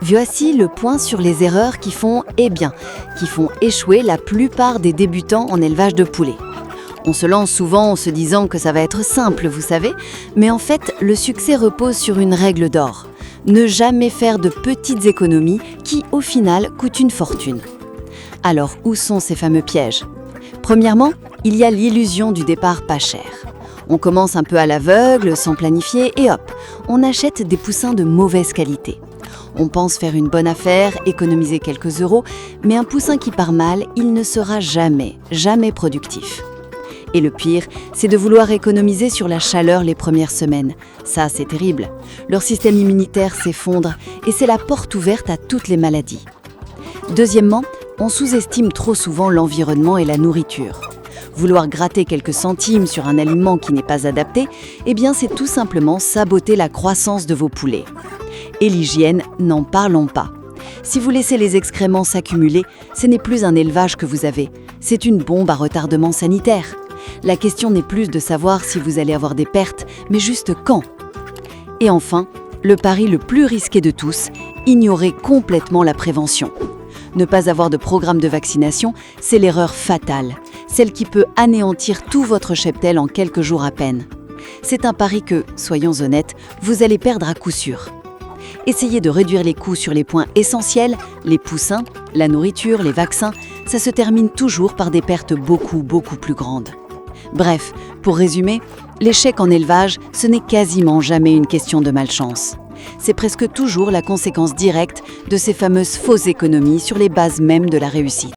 Voici le point sur les erreurs qui font échouer la plupart des débutants en élevage de poulets. On se lance souvent en se disant que ça va être simple, vous savez, mais en fait, le succès repose sur une règle d'or. Ne jamais faire de petites économies qui, au final, coûtent une fortune. Alors, où sont ces fameux pièges ? Premièrement, il y a l'illusion du départ pas cher. On commence un peu à l'aveugle, sans planifier, et hop, on achète des poussins de mauvaise qualité. On pense faire une bonne affaire, économiser quelques euros, mais un poussin qui part mal, il ne sera jamais productif. Et le pire, c'est de vouloir économiser sur la chaleur les premières semaines. Ça, c'est terrible. Leur système immunitaire s'effondre et c'est la porte ouverte à toutes les maladies. Deuxièmement, on sous-estime trop souvent l'environnement et la nourriture. Vouloir gratter quelques centimes sur un aliment qui n'est pas adapté, eh bien c'est tout simplement saboter la croissance de vos poulets. Et l'hygiène, n'en parlons pas. Si vous laissez les excréments s'accumuler, ce n'est plus un élevage que vous avez, c'est une bombe à retardement sanitaire. La question n'est plus de savoir si vous allez avoir des pertes, mais juste quand. Et enfin, le pari le plus risqué de tous, ignorer complètement la prévention. Ne pas avoir de programme de vaccination, c'est l'erreur fatale, celle qui peut anéantir tout votre cheptel en quelques jours à peine. C'est un pari que, soyons honnêtes, vous allez perdre à coup sûr. Essayez de réduire les coûts sur les points essentiels, les poussins, la nourriture, les vaccins, ça se termine toujours par des pertes beaucoup plus grandes. Bref, pour résumer, l'échec en élevage, ce n'est quasiment jamais une question de malchance. C'est presque toujours la conséquence directe de ces fameuses fausses économies sur les bases mêmes de la réussite.